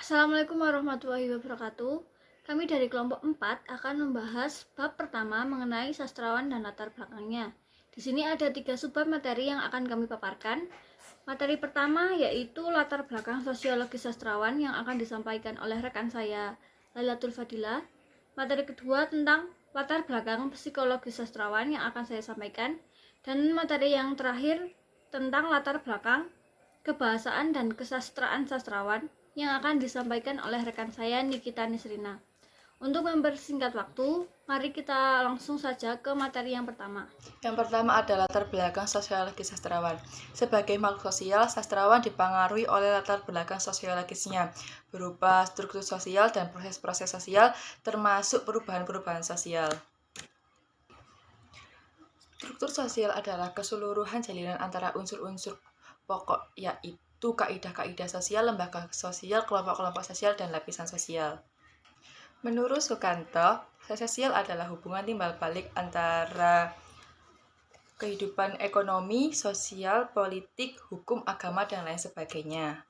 Assalamualaikum warahmatullahi wabarakatuh. Kami dari kelompok 4 akan membahas bab pertama mengenai sastrawan dan latar belakangnya. Di sini ada 3 subbab materi yang akan kami paparkan. Materi pertama yaitu latar belakang sosiologi sastrawan yang akan disampaikan oleh rekan saya, Lailatul Fadilah. Materi kedua tentang latar belakang psikologi sastrawan yang akan saya sampaikan. Dan materi yang terakhir tentang latar belakang kebahasaan dan kesastraan sastrawan yang akan disampaikan oleh rekan saya Nikita Nisrina. Untuk mempersingkat waktu, mari kita langsung saja ke materi yang pertama. Yang pertama adalah latar belakang sosiologi sastrawan. Sebagai makhluk sosial, sastrawan dipengaruhi oleh latar belakang sosiologisnya, berupa struktur sosial dan proses-proses sosial, termasuk perubahan-perubahan sosial. Struktur sosial adalah keseluruhan jalinan antara unsur-unsur pokok, yaitu kaidah-kaidah sosial, lembaga sosial, kelompok-kelompok sosial, dan lapisan sosial. Menurut Sukanto, sosial adalah hubungan timbal balik antara kehidupan ekonomi, sosial, politik, hukum, agama, dan lain sebagainya.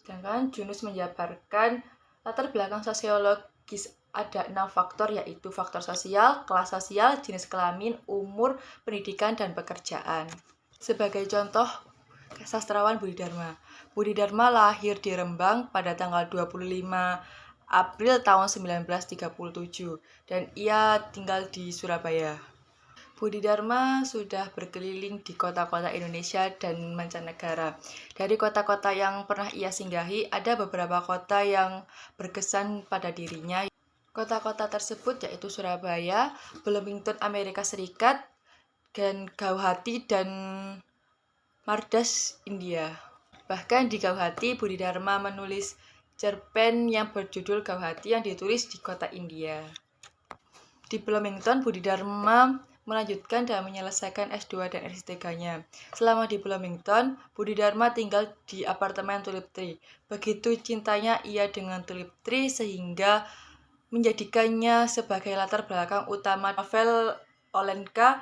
Sedangkan Junus menjabarkan latar belakang sosiologis ada 6 faktor, yaitu faktor sosial, kelas sosial, jenis kelamin, umur, pendidikan, dan pekerjaan. Sebagai contoh, sastrawan Budi Dharma. Budi Dharma lahir di Rembang pada tanggal 25 April tahun 1937 dan ia tinggal di Surabaya. Budi Dharma sudah berkeliling di kota-kota Indonesia dan mancanegara. Dari kota-kota yang pernah ia singgahi, ada beberapa kota yang berkesan pada dirinya. Kota-kota tersebut yaitu Surabaya, Bloomington, Amerika Serikat, dan Guwahati dan Madras, India. Bahkan di Guwahati, Budi Dharma menulis cerpen yang berjudul Guwahati yang ditulis di kota India. Di Bloomington, Budi Dharma melanjutkan dan menyelesaikan S2 dan S3-nya. Selama di Bloomington, Budi Dharma tinggal di apartemen Tulip Tree. Begitu cintanya ia dengan Tulip Tree sehingga menjadikannya sebagai latar belakang utama novel Olenka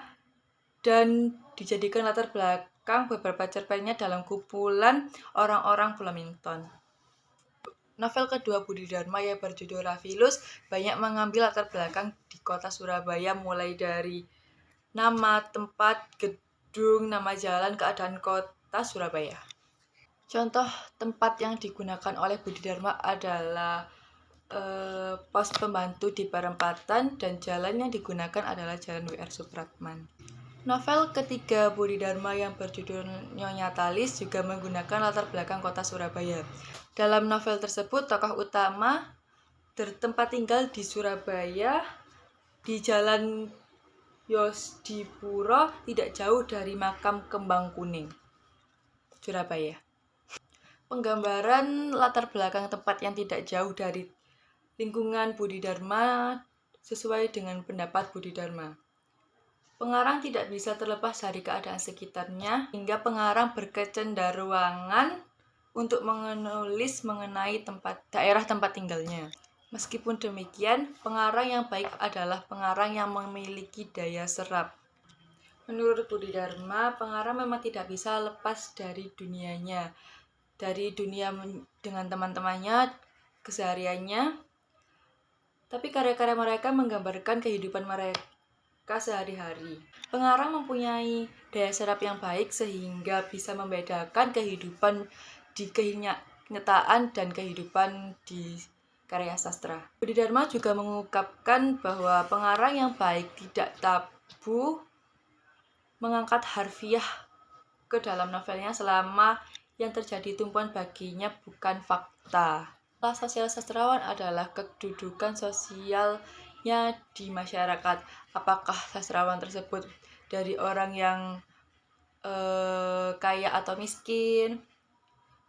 dan dijadikan latar belakang beberapa cerpennya dalam kumpulan orang-orang Bloomington. Novel kedua Budi Dharma yang berjudul Rafilus banyak mengambil latar belakang di kota Surabaya, mulai dari nama tempat, gedung, nama jalan, keadaan kota Surabaya. Contoh tempat yang digunakan oleh Budi Dharma adalah pos pembantu di perempatan dan jalan yang digunakan adalah Jalan W.R. Supratman. Novel ketiga Budi Dharma yang berjudul Nyonya Talis juga menggunakan latar belakang kota Surabaya. Dalam novel tersebut, tokoh utama bertempat tinggal di Surabaya, di Jalan Yosdipuro, tidak jauh dari makam Kembang Kuning, Surabaya. Penggambaran latar belakang tempat yang tidak jauh dari lingkungan Budi Dharma sesuai dengan pendapat Budi Dharma. Pengarang tidak bisa terlepas dari keadaan sekitarnya, hingga pengarang berkecenderungan untuk menulis mengenai daerah tempat tinggalnya. Meskipun demikian, pengarang yang baik adalah pengarang yang memiliki daya serap. Menurut Budi Dharma, pengarang memang tidak bisa lepas dari dunianya, dari dunia dengan teman-temannya, kesehariannya, tapi karya-karya mereka menggambarkan kehidupan mereka sehari-hari. Pengarang mempunyai daya serap yang baik sehingga bisa membedakan kehidupan di kenyataan dan kehidupan di karya sastra. Budi Dharma juga mengungkapkan bahwa pengarang yang baik tidak tabu mengangkat harfiah ke dalam novelnya selama yang terjadi tumpuan baginya bukan fakta. Kelas sosial sastrawan adalah kedudukan sosialnya di masyarakat. Apakah sastrawan tersebut dari orang yang kaya atau miskin,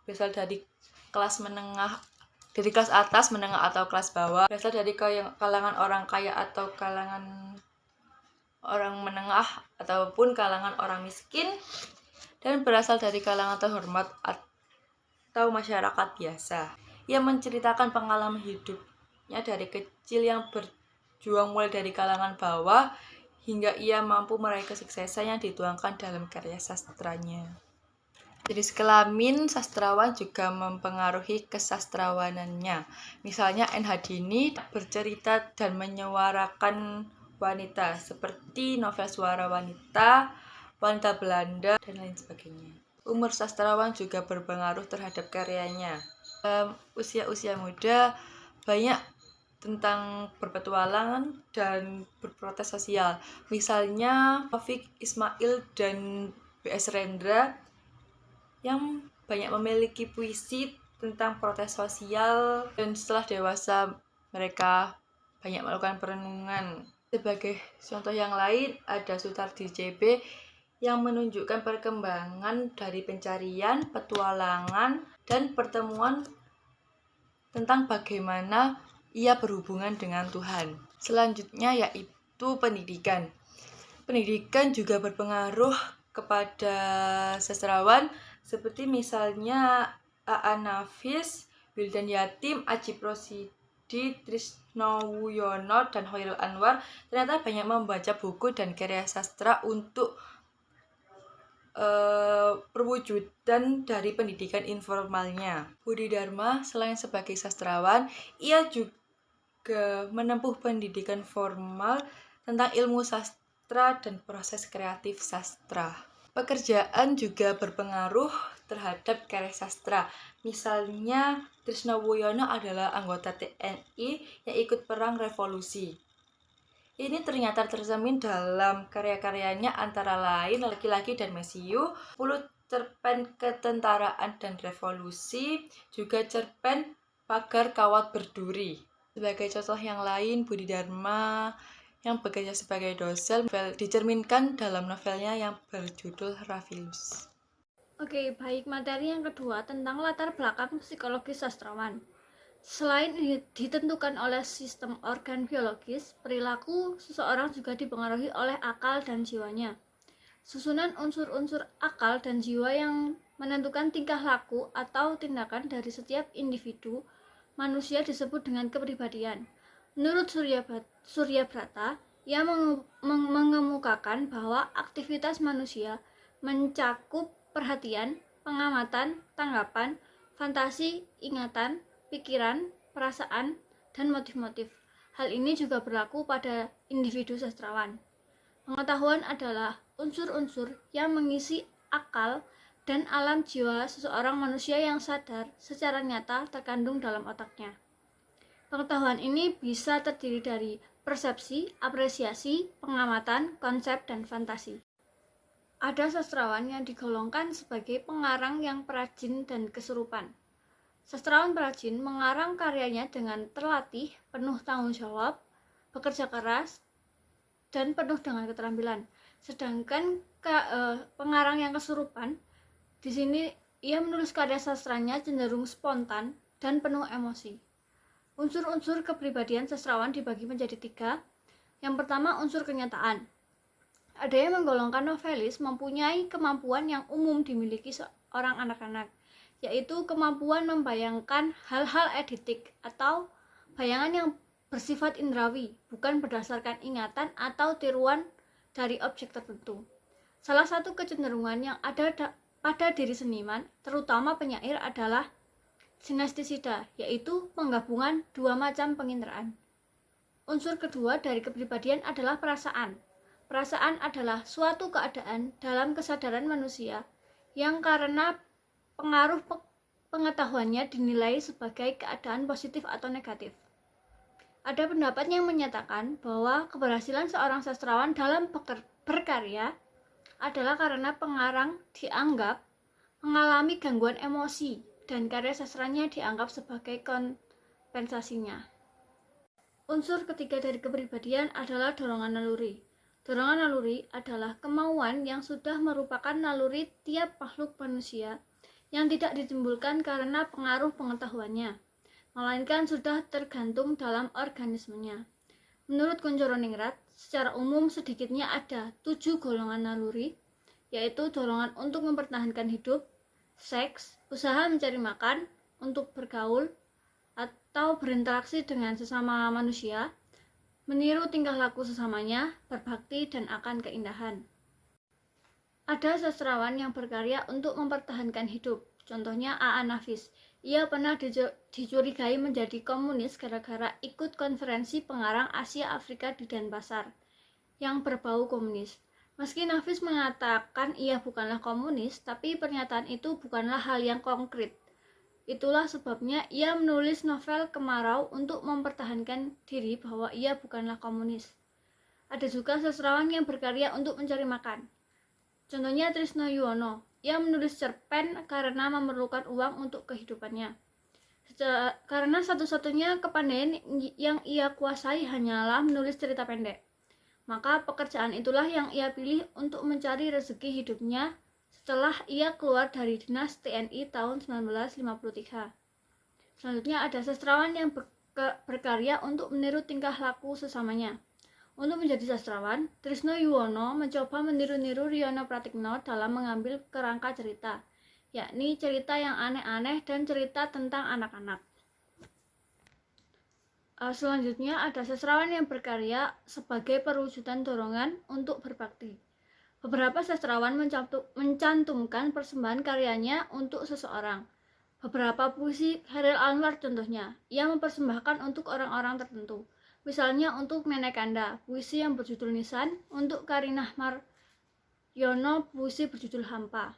berasal dari kelas menengah, dari kelas atas, menengah, atau kelas bawah, berasal dari kalangan orang kaya atau kalangan orang menengah ataupun kalangan orang miskin, dan berasal dari kalangan terhormat atau masyarakat biasa. Ia menceritakan pengalaman hidupnya dari kecil yang berjuang mulai dari kalangan bawah hingga ia mampu meraih kesuksesan yang dituangkan dalam karya sastranya. Jenis kelamin sastrawan juga mempengaruhi kesastrawanannya. Misalnya N. Hadini bercerita dan menyuarakan wanita seperti novel Suara Wanita, Wanita Belanda, dan lain sebagainya. Umur sastrawan juga berpengaruh terhadap karyanya. Usia-usia muda banyak tentang berpetualangan dan berprotes sosial. Misalnya Taufik Ismail dan B.S. Rendra yang banyak memiliki puisi tentang protes sosial, dan setelah dewasa mereka banyak melakukan perenungan. Sebagai contoh yang lain ada Sutardi JB yang menunjukkan perkembangan dari pencarian, petualangan, dan pertemuan tentang bagaimana ia berhubungan dengan Tuhan. Selanjutnya yaitu pendidikan. Pendidikan juga berpengaruh kepada sastrawan seperti misalnya A.A. Nafis, Wildan Yatim, Ajip Rosidi, Trisnowuyono, dan Hoirul Anwar ternyata banyak membaca buku dan karya sastra untuk perwujudan dari pendidikan informalnya. Budi Dharma selain sebagai sastrawan, ia juga menempuh pendidikan formal tentang ilmu sastra dan proses kreatif sastra. Pekerjaan juga berpengaruh terhadap karya sastra. Misalnya, Trisnowuyono adalah anggota TNI yang ikut perang revolusi. Ini ternyata tercermin dalam karya-karyanya antara lain Laki-Laki dan Mesiu, 10 cerpen ketentaraan dan revolusi, juga cerpen Pagar Kawat Berduri. Sebagai contoh yang lain, Budi Dharma yang bekerja sebagai dosen dicerminkan dalam novelnya yang berjudul Raffles. Oke, baik, materi yang kedua tentang latar belakang psikologis sastrawan. Selain ditentukan oleh sistem organ biologis, perilaku seseorang juga dipengaruhi oleh akal dan jiwanya. Susunan unsur-unsur akal dan jiwa yang menentukan tingkah laku atau tindakan dari setiap individu manusia disebut dengan kepribadian. Menurut Surya Brata, ia mengemukakan bahwa aktivitas manusia mencakup perhatian, pengamatan, tanggapan, fantasi, ingatan, pikiran, perasaan, dan motif-motif. Hal ini juga berlaku pada individu sastrawan. Pengetahuan adalah unsur-unsur yang mengisi akal dan alam jiwa seseorang manusia yang sadar secara nyata terkandung dalam otaknya. Pengetahuan ini bisa terdiri dari persepsi, apresiasi, pengamatan, konsep, dan fantasi. Ada sastrawan yang digolongkan sebagai pengarang yang perajin dan kesurupan. Sastrawan perajin mengarang karyanya dengan terlatih, penuh tanggung jawab, bekerja keras, dan penuh dengan keterampilan. Sedangkan pengarang yang kesurupan, di sini ia menulis karya sastranya cenderung spontan dan penuh emosi. Unsur-unsur kepribadian sastrawan dibagi menjadi 3. Yang pertama, unsur kenyataan. Ada yang menggolongkan novelis mempunyai kemampuan yang umum dimiliki seorang anak-anak, yaitu kemampuan membayangkan hal-hal eidetik atau bayangan yang bersifat indrawi, bukan berdasarkan ingatan atau tiruan dari objek tertentu. Salah satu kecenderungan yang ada pada diri seniman, terutama penyair, adalah sinestisida, yaitu penggabungan 2 macam penginderaan. Unsur kedua dari kepribadian adalah perasaan. Perasaan adalah suatu keadaan dalam kesadaran manusia yang karena pengaruh pengetahuannya dinilai sebagai keadaan positif atau negatif. Ada pendapat yang menyatakan bahwa keberhasilan seorang sastrawan dalam berkarya adalah karena pengarang dianggap mengalami gangguan emosi dan karya sastranya dianggap sebagai kompensasinya. Unsur ketiga dari kepribadian adalah dorongan naluri. Dorongan naluri adalah kemauan yang sudah merupakan naluri tiap makhluk manusia yang tidak ditimbulkan karena pengaruh pengetahuannya, melainkan sudah tergantung dalam organismenya. Menurut Kuncoro Ningrat, secara umum sedikitnya ada 7 golongan naluri, yaitu dorongan untuk mempertahankan hidup, seks, usaha mencari makan, untuk bergaul atau berinteraksi dengan sesama manusia, meniru tingkah laku sesamanya, berbakti, dan akan keindahan. Ada sastrawan yang berkarya untuk mempertahankan hidup. Contohnya A.A. Nafis. Ia pernah dicurigai menjadi komunis gara-gara ikut konferensi pengarang Asia Afrika di Denpasar yang berbau komunis. Meski Nafis mengatakan ia bukanlah komunis, tapi pernyataan itu bukanlah hal yang konkret. Itulah sebabnya ia menulis novel Kemarau untuk mempertahankan diri bahwa ia bukanlah komunis. Ada juga sastrawan yang berkarya untuk mencari makan. Contohnya Trisno Yuwono. Ia menulis cerpen karena memerlukan uang untuk kehidupannya. Karena satu-satunya kepandaian yang ia kuasai hanyalah menulis cerita pendek. Maka pekerjaan itulah yang ia pilih untuk mencari rezeki hidupnya setelah ia keluar dari dinas TNI tahun 1953. Selanjutnya ada sastrawan yang berkarya untuk meniru tingkah laku sesamanya. Untuk menjadi sastrawan, Trisno Yuwono mencoba meniru-niru Riono Pratikno dalam mengambil kerangka cerita, yakni cerita yang aneh-aneh dan cerita tentang anak-anak. Selanjutnya ada sastrawan yang berkarya sebagai perwujudan dorongan untuk berbakti. Beberapa sastrawan mencantumkan persembahan karyanya untuk seseorang. Beberapa puisi Chairil Anwar contohnya, ia mempersembahkan untuk orang-orang tertentu. Misalnya untuk Nenek Kanda, puisi yang berjudul Nisan, untuk Karinah Maryono, puisi berjudul Hampa.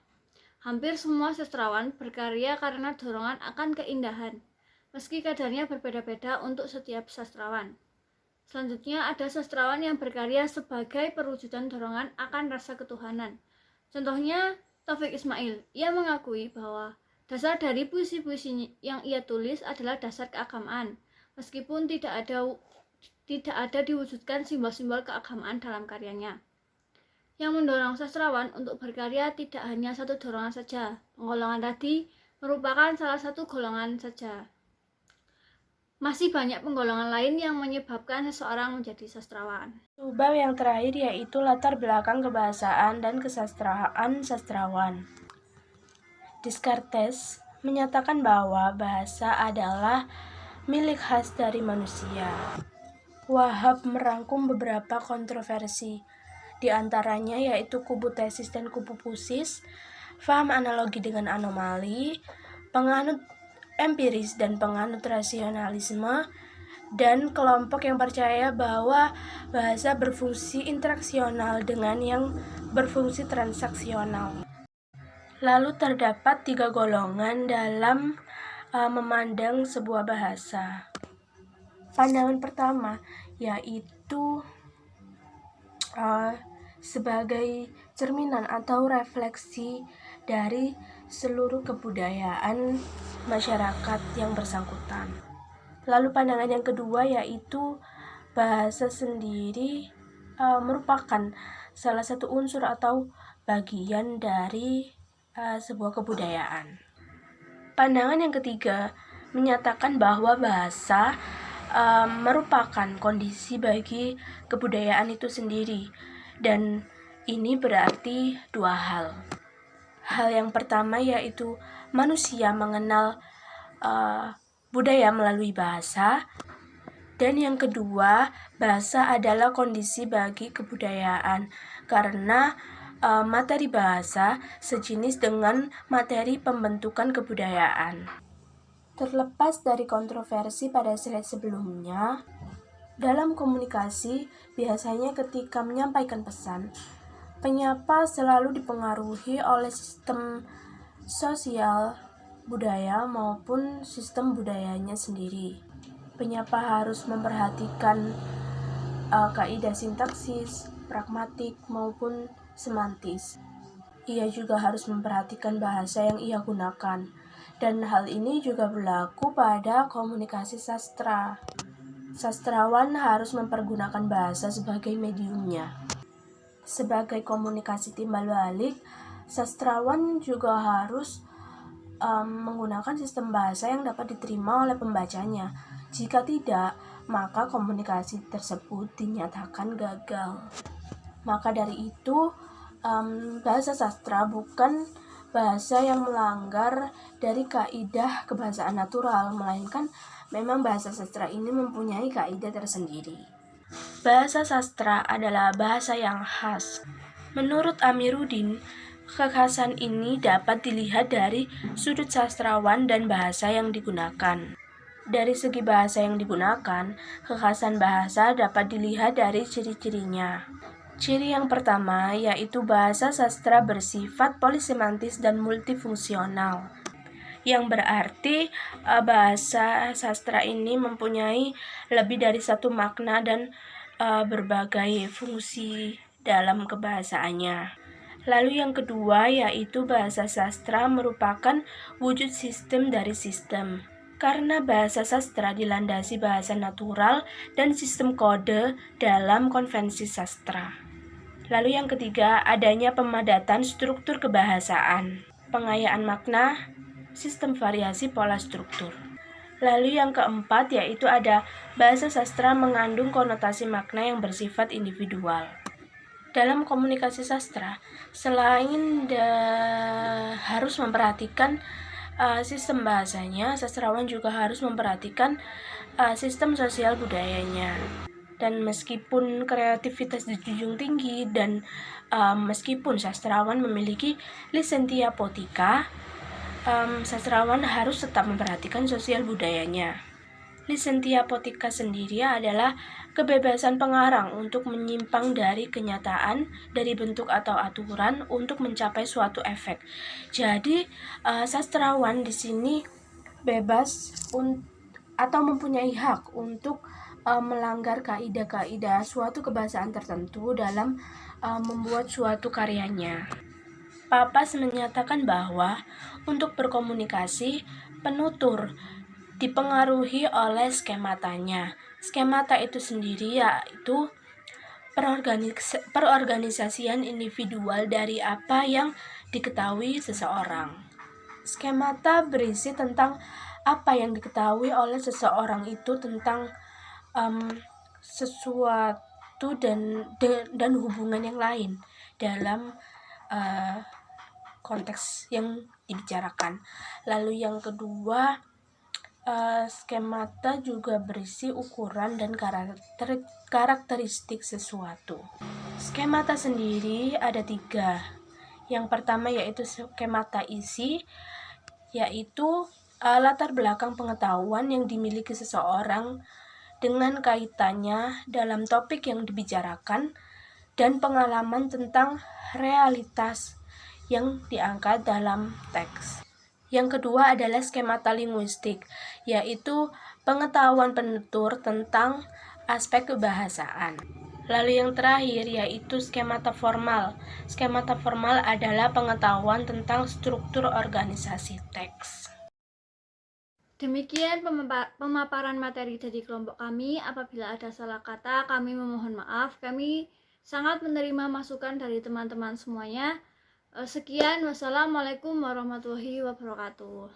Hampir semua sastrawan berkarya karena dorongan akan keindahan, meski kadarnya berbeda-beda untuk setiap sastrawan. Selanjutnya ada sastrawan yang berkarya sebagai perwujudan dorongan akan rasa ketuhanan. Contohnya Taufik Ismail, ia mengakui bahwa dasar dari puisi-puisi yang ia tulis adalah dasar keagamaan, meskipun tidak ada diwujudkan simbol-simbol keagamaan dalam karyanya. Yang mendorong sastrawan untuk berkarya tidak hanya satu dorongan saja. Penggolongan tadi merupakan salah satu golongan saja. Masih banyak penggolongan lain yang menyebabkan seseorang menjadi sastrawan. Sebab yang terakhir yaitu latar belakang kebahasaan dan kesastraan sastrawan. Descartes menyatakan bahwa bahasa adalah milik khas dari manusia. Wahab merangkum beberapa kontroversi, di antaranya yaitu kubu tesis dan kubu pusis, paham analogi dengan anomali, penganut empiris dan penganut rasionalisme, dan kelompok yang percaya bahwa bahasa berfungsi interaksional dengan yang berfungsi transaksional. Lalu terdapat 3 golongan dalam memandang sebuah bahasa. Pandangan pertama yaitu sebagai cerminan atau refleksi dari seluruh kebudayaan masyarakat yang bersangkutan. Lalu pandangan yang kedua yaitu bahasa sendiri merupakan salah satu unsur atau bagian dari sebuah kebudayaan. Pandangan yang ketiga menyatakan bahwa bahasa merupakan kondisi bagi kebudayaan itu sendiri, dan ini berarti 2 hal. Hal yang pertama yaitu manusia mengenal budaya melalui bahasa, dan yang kedua, bahasa adalah kondisi bagi kebudayaan karena materi bahasa sejenis dengan materi pembentukan kebudayaan. Terlepas dari kontroversi pada slide sebelumnya, dalam komunikasi biasanya ketika menyampaikan pesan, penyapa selalu dipengaruhi oleh sistem sosial budaya maupun sistem budayanya sendiri. Penyapa harus memperhatikan kaidah sintaksis, pragmatik maupun semantis. Ia juga harus memperhatikan bahasa yang ia gunakan, dan hal ini juga berlaku pada komunikasi sastra. Sastrawan harus mempergunakan bahasa sebagai mediumnya. Sebagai komunikasi timbal balik, sastrawan juga harus menggunakan sistem bahasa yang dapat diterima oleh pembacanya. Jika tidak, maka komunikasi tersebut dinyatakan gagal. Maka dari itu, bahasa sastra bukan bahasa yang melanggar dari kaidah kebahasaan natural, melainkan memang bahasa sastra ini mempunyai kaidah tersendiri. Bahasa sastra adalah bahasa yang khas, Menurut Amiruddin, kekhasan ini dapat dilihat dari sudut sastrawan dan bahasa yang digunakan. Dari segi bahasa yang digunakan, kekhasan bahasa dapat dilihat dari ciri-cirinya. Ciri yang pertama yaitu bahasa sastra bersifat polisemantis dan multifungsional, yang berarti bahasa sastra ini mempunyai lebih dari satu makna dan berbagai fungsi dalam kebahasaannya. Lalu yang kedua yaitu bahasa sastra merupakan wujud sistem dari sistem. Karena bahasa sastra dilandasi bahasa natural dan sistem kode dalam konvensi sastra. Lalu yang ketiga, adanya pemadatan struktur kebahasaan, pengayaan makna, sistem variasi pola struktur. Lalu yang keempat yaitu ada bahasa sastra mengandung konotasi makna yang bersifat individual. Dalam komunikasi sastra, selain harus memperhatikan sistem bahasanya, sastrawan juga harus memperhatikan sistem sosial budayanya. Dan meskipun kreativitas dijunjung tinggi dan meskipun sastrawan memiliki lisentia poetika, sastrawan harus tetap memperhatikan sosial budayanya. Lisentia poetika sendiri adalah kebebasan pengarang untuk menyimpang dari kenyataan, dari bentuk atau aturan untuk mencapai suatu efek. Jadi, sastrawan di sini bebas atau mempunyai hak untuk melanggar kaidah-kaidah suatu kebahasaan tertentu dalam membuat suatu karyanya. Papas menyatakan bahwa untuk berkomunikasi, penutur dipengaruhi oleh skematanya. Skemata itu sendiri yaitu perorganisasian individual dari apa yang diketahui seseorang. Skemata berisi tentang apa yang diketahui oleh seseorang itu tentang sesuatu dan hubungan yang lain dalam konteks yang dibicarakan. Lalu yang kedua, skemata juga berisi ukuran dan karakteristik sesuatu. Skemata sendiri ada 3. Yang pertama yaitu skemata isi, yaitu latar belakang pengetahuan yang dimiliki seseorang dengan kaitannya dalam topik yang dibicarakan dan pengalaman tentang realitas yang diangkat dalam teks. Yang kedua adalah skemata linguistik, yaitu pengetahuan penutur tentang aspek kebahasaan. Lalu yang terakhir yaitu skemata formal. Skemata formal adalah pengetahuan tentang struktur organisasi teks. Demikian pemaparan materi dari kelompok kami. Apabila ada salah kata, kami memohon maaf. Kami sangat menerima masukan dari teman-teman semuanya. Sekian, wassalamualaikum warahmatullahi wabarakatuh.